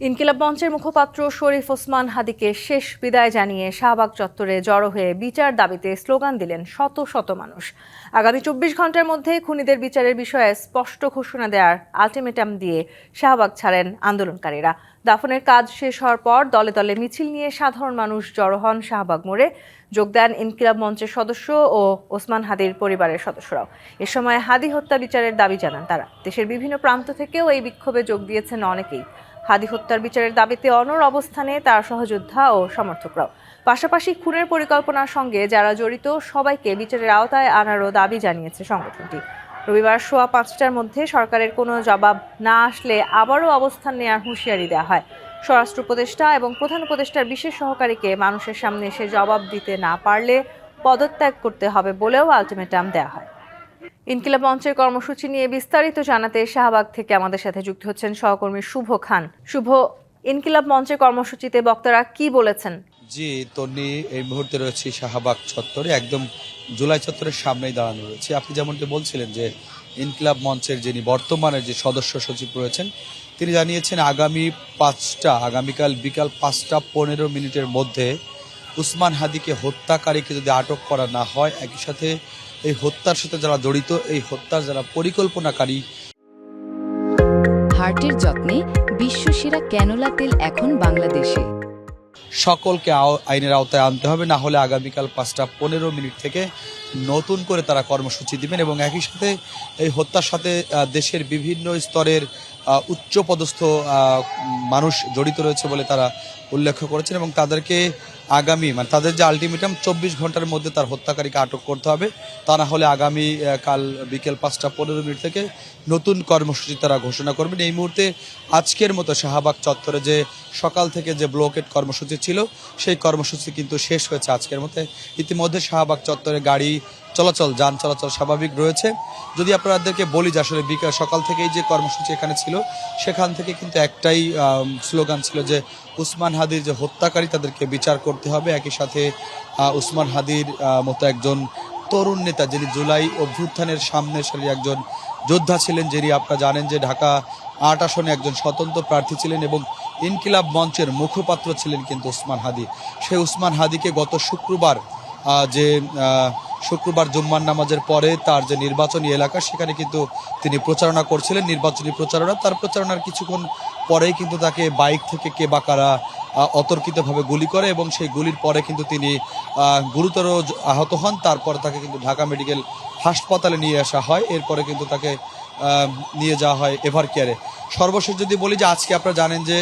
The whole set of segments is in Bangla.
ইনকিলাব মঞ্চের মুখপাত্র শরীফ ওসমান হাদিকে শেষ বিদায় জানিয়ে শাহবাগ চত্বরে জড়ো হয়ে বিচার দাবিতে স্লোগান দিলেন শত শত মানুষ। আগামী ২৪ ঘন্টার মধ্যে খুনিদের বিচারের বিষয়ে স্পষ্ট ঘোষণা দেওয়ার আলটিমেটাম দিয়ে শাহবাগ ছাড়েন আন্দোলনকারীরা। দাফনের কাজ শেষ হওয়ার পর দলে দলে মিছিল নিয়ে সাধারণ মানুষ জড়ো হন শাহবাগ মোড়ে। যোগ দেন ইনকিলাব মঞ্চের সদস্য ও ওসমান হাদির পরিবারের সদস্যরাও। এ সময় হাদি হত্যা বিচারের দাবি জানান তারা। দেশের বিভিন্ন প্রান্ত থেকেও এই বিক্ষোভে যোগ দিয়েছেন অনেকেই। হাদি হত্যার বিচারের দাবিতে অনড় অবস্থানে তার সহযোদ্ধা ও সমর্থকরাও। পাশাপাশি খুনের পরিকল্পনার সঙ্গে যারা জড়িত সবাইকে বিচারের আওতায় আনারও দাবি জানিয়েছে সংগঠনটি। রবিবার সোয়া ৫টার মধ্যে সরকারের কোনো জবাব না আসলে আবারও অবস্থান নেওয়ার হুঁশিয়ারি দেওয়া হয়। স্বরাষ্ট্র উপদেষ্টা এবং প্রধান উপদেষ্টার বিশেষ সহকারীকে মানুষের সামনে এসে জবাব দিতে না পারলে পদত্যাগ করতে হবে বলেও আলটিমেটাম দেওয়া হয়। ইনকিলাব মঞ্চের কর্মসূচি নিয়ে বিস্তারিত জানাতে শাহবাগ থেকে আমাদের সাথে যুক্ত হচ্ছেন সহকর্মী শুভ খান। শুভ, ইনকিলাব মঞ্চের কর্মসূচিতে বক্তারা কি বলেছেন? জি তন্নি, এই মুহূর্তে রয়েছে শাহবাগ চত্বরে, একদম জুলাই চত্বরের সামনেই দাঁড়ানো রয়েছে। আপনি যেমনটি বলছিলেন যে ইনকিলাব মঞ্চের যিনি বর্তমানে যে সদস্য সচিব রয়েছেন তিনি জানিয়েছেন আগামীকাল বিকাল ৫টা ১৫ মধ্যে উসমান হাদিকে হত্যাকারীকে যদি আটক করা না হয়, একই সাথে এই হত্যার সাথে যারা জড়িত, এই হত্যার যারা পরিকল্পনাকারী। হার্টের যত্নে বিশ্বসেরা ক্যানোলা তেল এখন বাংলাদেশে। সকলকে আইনের আওতায় আনতে হবে, না হলে আগামীকাল ৫টা ১৫ থেকে নতুন করে তারা কর্মসূচি দিবেন। এবং একই সাথে এই হত্যার সাথে দেশের বিভিন্ন স্তরের উচ্চপদস্থ মানুষ জড়িত রয়েছে বলে তারা উল্লেখ করেছেন এবং তাদেরকে তাদের যে আলটিমেটাম ২৪ ঘন্টার মধ্যে তার হত্যাকারীকে আটক করতে হবে, তা না হলে কাল বিকেল ৫টা ১৫ থেকে নতুন কর্মসূচি তারা ঘোষণা করবেন। এই মুহূর্তে আজকের মতো শাহবাগ চত্বরে যে সকাল থেকে যে ব্লকেট কর্মসূচি ছিল সেই কর্মসূচি কিন্তু শেষ হয়েছে আজকের মধ্যে। ইতিমধ্যে শাহবাগ চত্বরে গাড়ি চলাচল, যান চলাচল স্বাভাবিক রয়েছে। যদি আপনাদেরকে বলি যে আসলে সকাল থেকেই যে কর্মসূচি এখানে ছিল সেখান থেকে কিন্তু একটাই স্লোগান ছিল যে উসমান হাদির যে হত্যাকারী তাদেরকে বিচার করতে হবে। একই সাথে উসমান হাদির মতো একজন তরুণ নেতা যিনি জুলাই অভ্যুত্থানের সামনের সারির একজন যোদ্ধা ছিলেন, যিনি আপনারা জানেন যে ঢাকা ৮ আসনে একজন স্বতন্ত্র প্রার্থী ছিলেন এবং ইনকিলাব মঞ্চের মুখপাত্র ছিলেন কিন্তু উসমান হাদি। সেই উসমান হাদিকে গত শুক্রবার জুম্মার নামাজের পরে তার যে নির্বাচনী এলাকা সেখানে কিন্তু তিনি প্রচারণা করছিলেন, নির্বাচনী প্রচারণা। তার প্রচারণার কিছুক্ষণ পরেই কিন্তু তাকে বাইক থেকে কে বা কারা অতর্কিতভাবে গুলি করে এবং সেই গুলির পরে কিন্তু তিনি গুরুতর আহত হন। তারপর তাকে কিন্তু ঢাকা মেডিকেল হাসপাতালে নিয়ে আসা হয়, এরপরে কিন্তু তাকে নিয়ে যাওয়া হয় এভার কেয়ারে। সর্বশেষ যদি বলি যে আজকে আপনারা জানেন যে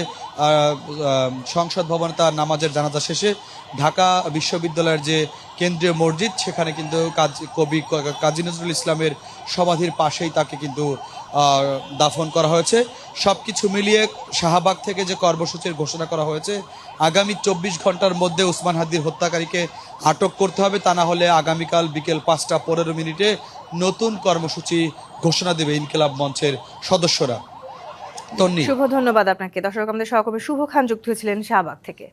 সংসদ ভবনে তার নামাজের জানাজা শেষে ঢাকা বিশ্ববিদ্যালয়ের যে কেন্দ্রীয় মসজিদ সেখানে কিন্তু কবি কাজী নজরুল ইসলামের সমাধির পাশেই তাকে কিন্তু দাফন করা হয়েছে। সব কিছু মিলিয়ে শাহবাগ থেকে যে কর্মসূচির ঘোষণা করা হয়েছে, আগামী ২৪ ঘন্টার মধ্যে উসমান হাদির হত্যাকারীকে আটক করতে হবে, তা না হলে আগামীকাল বিকেল ৫টা ১৫ নতুন কর্মসূচি ঘোষণা দেবে ইনকিলাব মঞ্চের সদস্যরা। শুভ, ধন্যবাদ আপনাকে। দর্শক, আমাদের সহকর্মী শুভ খান যুক্ত হয়েছিলেন শাহবাগ থেকে।